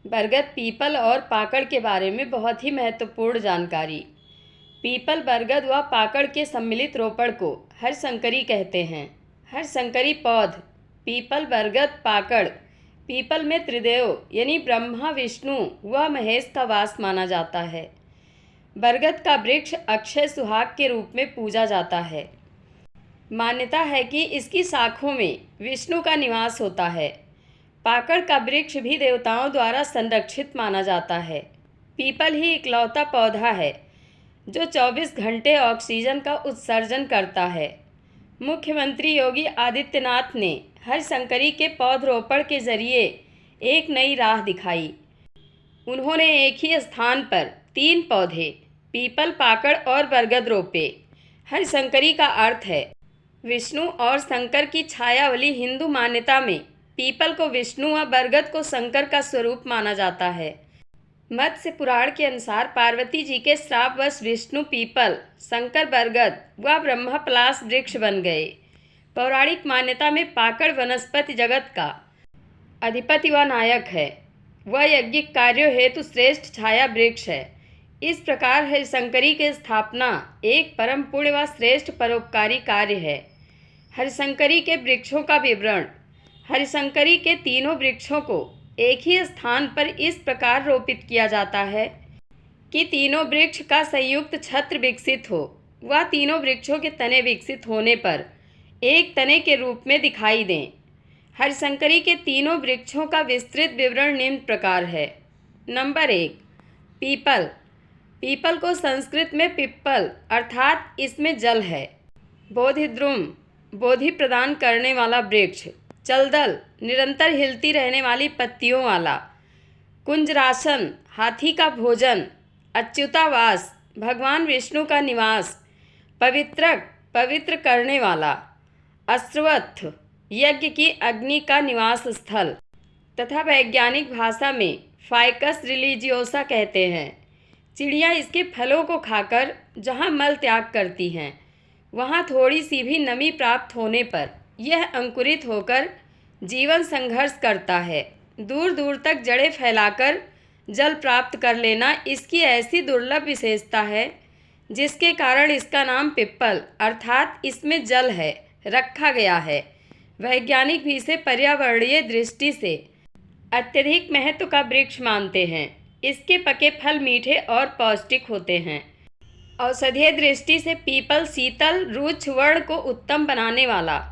बरगद, पीपल और पाकड़ के बारे में बहुत ही महत्वपूर्ण जानकारी। पीपल, बरगद व पाकड़ के सम्मिलित रोपड़ को हरसंकरी कहते हैं। हरसंकरी पौध पीपल, बरगद, पाकड़। पीपल में त्रिदेव यानी ब्रह्मा, विष्णु व महेश का वास माना जाता है। बरगद का वृक्ष अक्षय सुहाग के रूप में पूजा जाता है। मान्यता है कि इसकी शाखों में विष्णु का निवास होता है। पाकड़ का वृक्ष भी देवताओं द्वारा संरक्षित माना जाता है। पीपल ही इकलौता पौधा है जो 24 घंटे ऑक्सीजन का उत्सर्जन करता है। मुख्यमंत्री योगी आदित्यनाथ ने हरसंकरी के पौधरोपण के जरिए एक नई राह दिखाई। उन्होंने एक ही स्थान पर 3 पौधे पीपल, पाकड़ और बरगद रोपे। हरसंकरी का अर्थ है विष्णु और शंकर की छायावली। हिंदू मान्यता में पीपल को विष्णु व बरगद को शंकर का स्वरूप माना जाता है। मत्स्य पुराण के अनुसार पार्वती जी के श्रापवश विष्णु पीपल, शंकर बरगद व ब्रह्मा पलाश वृक्ष बन गए। पौराणिक मान्यता में पाकड़ वनस्पति जगत का अधिपति व नायक है। वह यज्ञिक कार्यों हेतु श्रेष्ठ छाया वृक्ष है। इस प्रकार हरसंकरी की स्थापना एक परम पुण्य व श्रेष्ठ परोपकारी कार्य है। हरसंकरी के वृक्षों का विवरण। हरसंकरी के तीनों वृक्षों को एक ही स्थान पर इस प्रकार रोपित किया जाता है कि तीनों वृक्ष का संयुक्त छत्र विकसित हो। वह तीनों वृक्षों के तने विकसित होने पर एक तने के रूप में दिखाई दें। हरसंकरी के तीनों वृक्षों का विस्तृत विवरण निम्न प्रकार है। Number 1, people. पीपल को संस्कृत में पिप्पल अर्थात इसमें जल है। बोधिद्रुम, बोधि प्रदान करने वाला वृक्ष। चलदल, निरंतर हिलती रहने वाली पत्तियों वाला। कुंजरासन, हाथी का भोजन। अच्युतावास, भगवान विष्णु का निवास। पवित्रक, पवित्र करने वाला। अश्वत्थ, यज्ञ की अग्नि का निवास स्थल तथा वैज्ञानिक भाषा में फाइकस रिलीजियोसा कहते हैं। चिड़िया इसके फलों को खाकर जहाँ मल त्याग करती हैं, वहाँ थोड़ी सी भी नमी प्राप्त होने पर यह अंकुरित होकर जीवन संघर्ष करता है। दूर दूर तक जड़ें फैलाकर जल प्राप्त कर लेना इसकी ऐसी दुर्लभ विशेषता है जिसके कारण इसका नाम पिप्पल अर्थात इसमें जल है रखा गया है। वैज्ञानिक भी इसे पर्यावरणीय दृष्टि से अत्यधिक महत्व का वृक्ष मानते हैं। इसके पके फल मीठे और पौष्टिक होते हैं। औषधीय दृष्टि से पीपल शीतल रुक्ष वर्ण को उत्तम बनाने वाला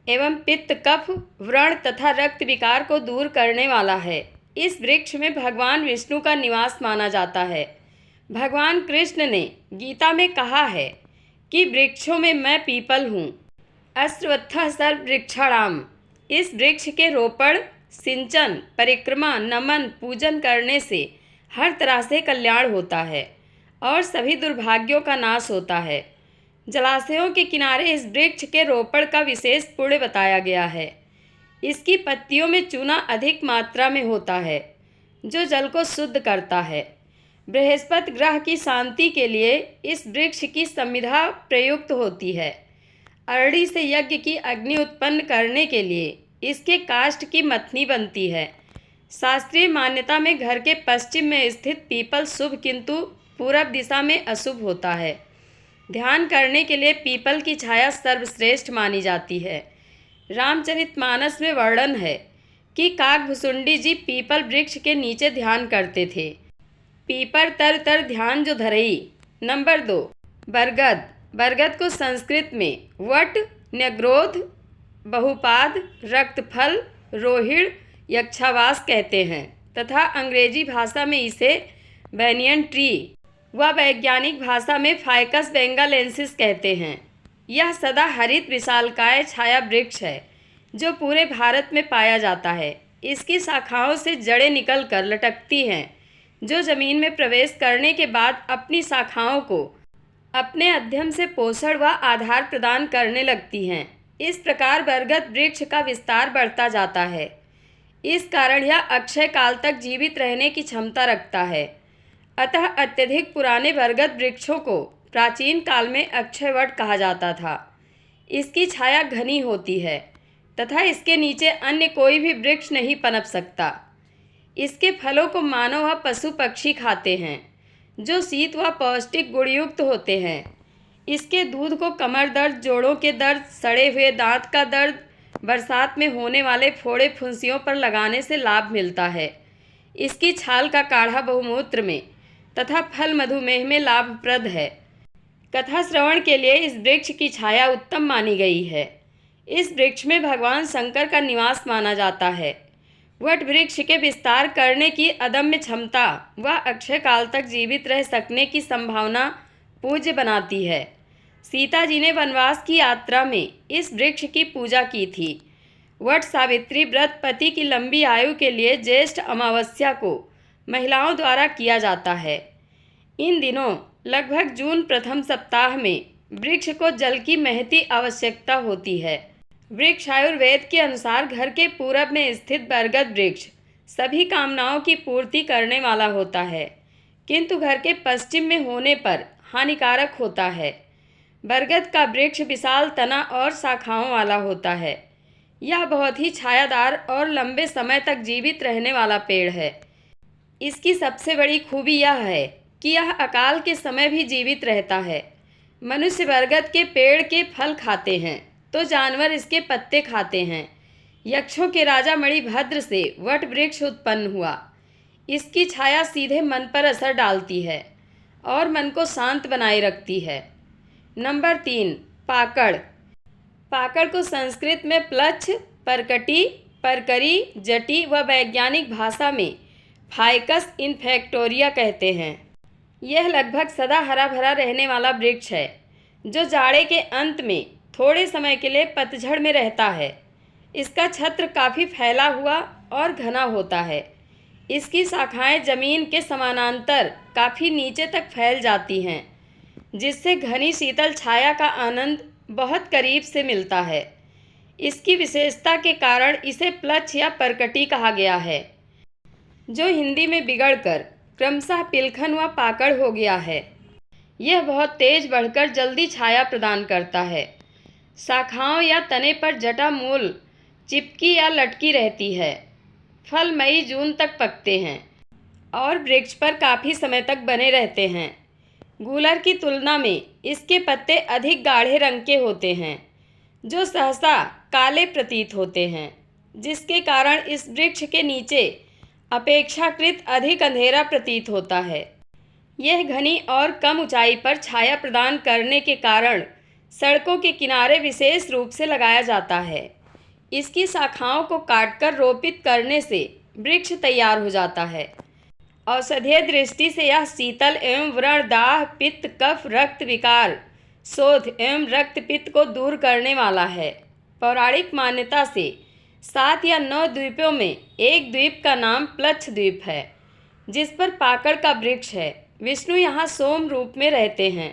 एवं पित्त, कफ, व्रण तथा रक्त विकार को दूर करने वाला है। इस वृक्ष में भगवान विष्णु का निवास माना जाता है। भगवान कृष्ण ने गीता में कहा है कि वृक्षों में मैं पीपल हूँ। अश्वत्थः सर्ववृक्षाणाम। इस वृक्ष के रोपण, सिंचन, परिक्रमा, नमन, पूजन करने से हर तरह से कल्याण होता है और सभी दुर्भाग्यों का नाश होता है। जलाशयों के किनारे इस वृक्ष के रोपण का विशेष पुण्य बताया गया है। इसकी पत्तियों में चूना अधिक मात्रा में होता है जो जल को शुद्ध करता है। बृहस्पति ग्रह की शांति के लिए इस वृक्ष की संविधा प्रयुक्त होती है। अरड़ी से यज्ञ की अग्नि उत्पन्न करने के लिए इसके काष्ठ की मथनी बनती है। शास्त्रीय मान्यता में घर के पश्चिम में स्थित पीपल शुभ किंतु पूरब दिशा में अशुभ होता है। ध्यान करने के लिए पीपल की छाया सर्वश्रेष्ठ मानी जाती है। रामचरितमानस में वर्णन है कि काकभुसुंडी जी पीपल वृक्ष के नीचे ध्यान करते थे। पीपर तर तर ध्यान जो धरई। नंबर 2, बरगद। बरगद को संस्कृत में वट, न्यग्रोध, बहुपाद, रक्तफल, रोहिण, यक्षावास कहते हैं तथा अंग्रेजी भाषा में इसे बैनियन ट्री व वैज्ञानिक भाषा में फाइकस बेंगालेंसिस कहते हैं। यह सदा हरित विशालकाय छाया वृक्ष है जो पूरे भारत में पाया जाता है। इसकी शाखाओं से जड़ें निकलकर लटकती हैं जो जमीन में प्रवेश करने के बाद अपनी शाखाओं को अपने अध्ययन से पोषण व आधार प्रदान करने लगती हैं। इस प्रकार बरगद वृक्ष का विस्तार बढ़ता जाता है। इस कारण यह अक्षय काल तक जीवित रहने की क्षमता रखता है। अतः अत्यधिक पुराने बरगद वृक्षों को प्राचीन काल में अक्षयवट कहा जाता था। इसकी छाया घनी होती है तथा इसके नीचे अन्य कोई भी वृक्ष नहीं पनप सकता। इसके फलों को मानव व पशु पक्षी खाते हैं, जो शीत व पौष्टिक गुणयुक्त होते हैं। इसके दूध को कमर दर्द, जोड़ों के दर्द, सड़े हुए दांत का दर्द, बरसात में होने वाले फोड़े फुंसियों पर लगाने से लाभ मिलता है। इसकी छाल का काढ़ा बहुमूत्र में तथा फल मधुमेह में लाभप्रद है। कथा श्रवण के लिए इस वृक्ष की छाया उत्तम मानी गई है। इस वृक्ष में भगवान शंकर का निवास माना जाता है। वट वृक्ष के विस्तार करने की अदम्य क्षमता व अक्षय काल तक जीवित रह सकने की संभावना पूज्य बनाती है। सीता जी ने वनवास की यात्रा में इस वृक्ष की पूजा की थी। वट सावित्री व्रत पति की लंबी आयु के लिए ज्येष्ठ अमावस्या को महिलाओं द्वारा किया जाता है। इन दिनों लगभग जून प्रथम सप्ताह में वृक्ष को जल की महती आवश्यकता होती है। वृक्ष आयुर्वेद के अनुसार घर के पूरब में स्थित बरगद वृक्ष सभी कामनाओं की पूर्ति करने वाला होता है, किंतु घर के पश्चिम में होने पर हानिकारक होता है। बरगद का वृक्ष विशाल तना और शाखाओं वाला होता है। यह बहुत ही छायादार और लंबे समय तक जीवित रहने वाला पेड़ है। इसकी सबसे बड़ी खूबी यह है कि यह अकाल के समय भी जीवित रहता है। मनुष्य बरगद के पेड़ के फल खाते हैं तो जानवर इसके पत्ते खाते हैं। यक्षों के राजा मणिभद्र से वट वृक्ष उत्पन्न हुआ। इसकी छाया सीधे मन पर असर डालती है और मन को शांत बनाए रखती है। नंबर 3, पाकड़। पाकड़ को संस्कृत में प्लक्ष, परकटी, परकरी, जटी व वैज्ञानिक भाषा में फाइकस इन्फेक्टोरिया कहते हैं। यह लगभग सदा हरा भरा रहने वाला वृक्ष है, जो जाड़े के अंत में थोड़े समय के लिए पतझड़ में रहता है। इसका छत्र काफ़ी फैला हुआ और घना होता है। इसकी शाखाएं जमीन के समानांतर काफ़ी नीचे तक फैल जाती हैं, जिससे घनी शीतल छाया का आनंद बहुत करीब से मिलता है। इसकी विशेषता के कारण इसे प्लक्ष या परकटी कहा गया है, जो हिंदी में बिगड़कर क्रमशः पिलखन व पाकड़ हो गया है। यह बहुत तेज बढ़कर जल्दी छाया प्रदान करता है। शाखाओं या तने पर जटा मूल चिपकी या लटकी रहती है। फल मई जून तक पकते हैं और वृक्ष पर काफ़ी समय तक बने रहते हैं। गूलर की तुलना में इसके पत्ते अधिक गाढ़े रंग के होते हैं, जो सहसा काले प्रतीत होते हैं, जिसके कारण इस वृक्ष के नीचे अपेक्षाकृत अधिक अंधेरा प्रतीत होता है। यह घनी और कम ऊंचाई पर छाया प्रदान करने के कारण सड़कों के किनारे विशेष रूप से लगाया जाता है। इसकी शाखाओं को काटकर रोपित करने से वृक्ष तैयार हो जाता है। औषधीय दृष्टि से यह शीतल एवं व्रण, दाह, पित्त, कफ, रक्त विकार, शोथ एवं रक्त पित्त को दूर करने वाला है। पौराणिक मान्यता से 7 या 9 द्वीपों में एक द्वीप का नाम प्लक्ष द्वीप है, जिस पर पाकड़ का वृक्ष है। विष्णु यहाँ सोम रूप में रहते हैं।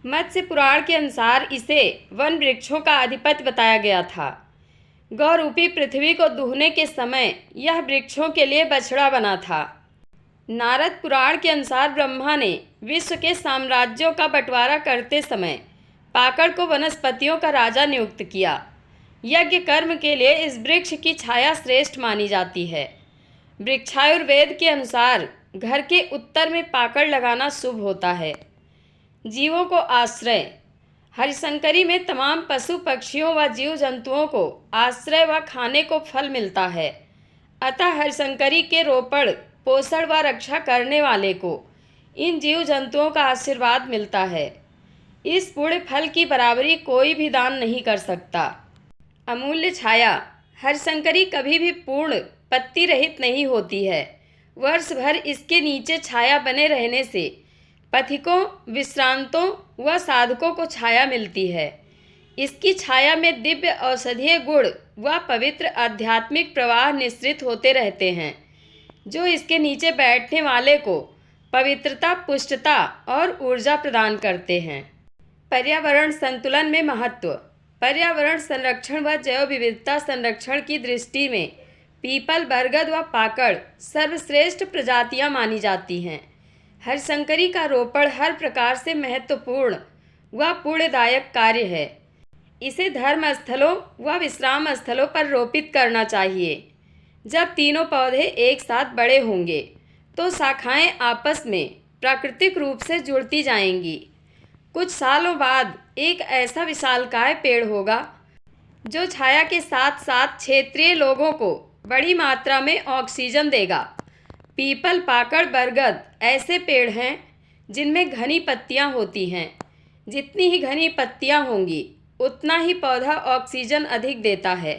मत्स्य पुराण के अनुसार इसे वन वृक्षों का अधिपति बताया गया था। गौरूपी पृथ्वी को दूहने के समय यह वृक्षों के लिए बछड़ा बना था। नारद पुराण के अनुसार ब्रह्मा ने विश्व के साम्राज्यों का बंटवारा करते समय पाकड़ को वनस्पतियों का राजा नियुक्त किया। यज्ञ कर्म के लिए इस वृक्ष की छाया श्रेष्ठ मानी जाती है। वृक्षायुर्वेद के अनुसार घर के उत्तर में पाकड़ लगाना शुभ होता है। जीवों को आश्रय। हरिशंकरी में तमाम पशु पक्षियों व जीव जंतुओं को आश्रय व खाने को फल मिलता है। अतः हरिशंकरी के रोपण, पोषण व रक्षा करने वाले को इन जीव जंतुओं का आशीर्वाद मिलता है। इस पुण्य फल की बराबरी कोई भी दान नहीं कर सकता। अमूल्य छाया। हरिशंकरी कभी भी पूर्ण पत्ती रहित नहीं होती है। वर्ष भर इसके नीचे छाया बने रहने से पथिकों, विश्रांतों व साधकों को छाया मिलती है। इसकी छाया में दिव्य औषधीय गुण व पवित्र आध्यात्मिक प्रवाह निश्रित होते रहते हैं, जो इसके नीचे बैठने वाले को पवित्रता, पुष्टता और ऊर्जा प्रदान करते हैं। पर्यावरण संतुलन में महत्व। पर्यावरण संरक्षण व जैव विविधता संरक्षण की दृष्टि में पीपल, बरगद व पाकड़ सर्वश्रेष्ठ प्रजातियां मानी जाती हैं। हरिशंकरी का रोपण हर प्रकार से महत्वपूर्ण व पुण्यदायक कार्य है। इसे धर्म स्थलों व विश्राम स्थलों पर रोपित करना चाहिए। जब तीनों पौधे एक साथ बड़े होंगे तो शाखाएं आपस में प्राकृतिक रूप से जुड़ती जाएंगी। कुछ सालों बाद एक ऐसा विशालकाय पेड़ होगा जो छाया के साथ साथ क्षेत्रीय लोगों को बड़ी मात्रा में ऑक्सीजन देगा। पीपल, पाकड़, बरगद ऐसे पेड़ हैं जिनमें घनी पत्तियां होती हैं। जितनी ही घनी पत्तियां होंगी उतना ही पौधा ऑक्सीजन अधिक देता है।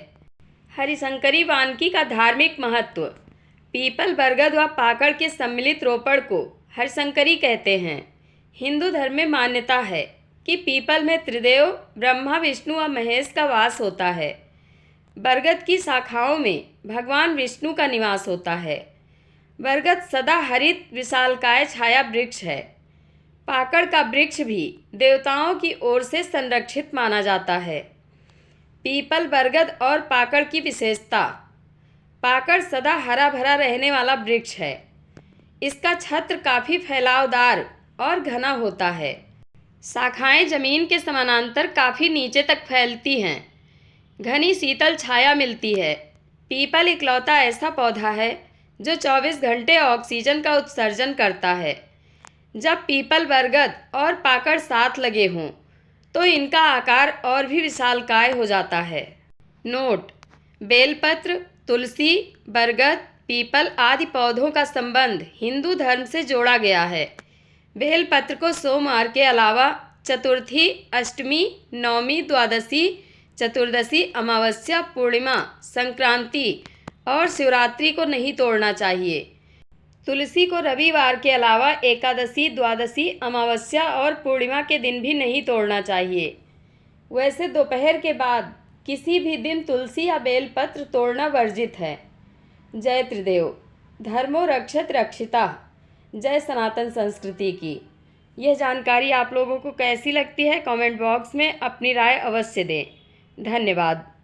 हरिशंकरी वानिकी का धार्मिक महत्व। पीपल, बरगद व पाकड़ के सम्मिलित रोपण को हरिशंकरी कहते हैं। हिंदू धर्म में मान्यता है कि पीपल में त्रिदेव ब्रह्मा, विष्णु व महेश का वास होता है। बरगद की शाखाओं में भगवान विष्णु का निवास होता है। बरगद सदा हरित विशालकाय छाया वृक्ष है। पाकड़ का वृक्ष भी देवताओं की ओर से संरक्षित माना जाता है। पीपल, बरगद और पाकड़ की विशेषता। पाकड़ सदा हरा भरा रहने वाला वृक्ष है। इसका छत्र काफ़ी फैलावदार और घना होता है। शाखाएं जमीन के समानांतर काफ़ी नीचे तक फैलती हैं। घनी शीतल छाया मिलती है। पीपल इकलौता ऐसा पौधा है जो 24 घंटे ऑक्सीजन का उत्सर्जन करता है। जब पीपल, बरगद और पाकड़ साथ लगे हों तो इनका आकार और भी विशालकाय हो जाता है। नोट: बेलपत्र, तुलसी, बरगद, पीपल आदि पौधों का संबंध हिंदू धर्म से जोड़ा गया है। बेलपत्र को सोमवार के अलावा चतुर्थी, अष्टमी, नवमी, द्वादशी, चतुर्दशी, अमावस्या, पूर्णिमा, संक्रांति और शिवरात्रि को नहीं तोड़ना चाहिए। तुलसी को रविवार के अलावा एकादशी, द्वादशी, अमावस्या और पूर्णिमा के दिन भी नहीं तोड़ना चाहिए। वैसे दोपहर के बाद किसी भी दिन तुलसी या बेलपत्र तोड़ना वर्जित है। जय त्रिदेव, धर्मो रक्षत रक्षिता। जय सनातन संस्कृति की। यह जानकारी आप लोगों को कैसी लगती है कमेंट बॉक्स में अपनी राय अवश्य दें। धन्यवाद।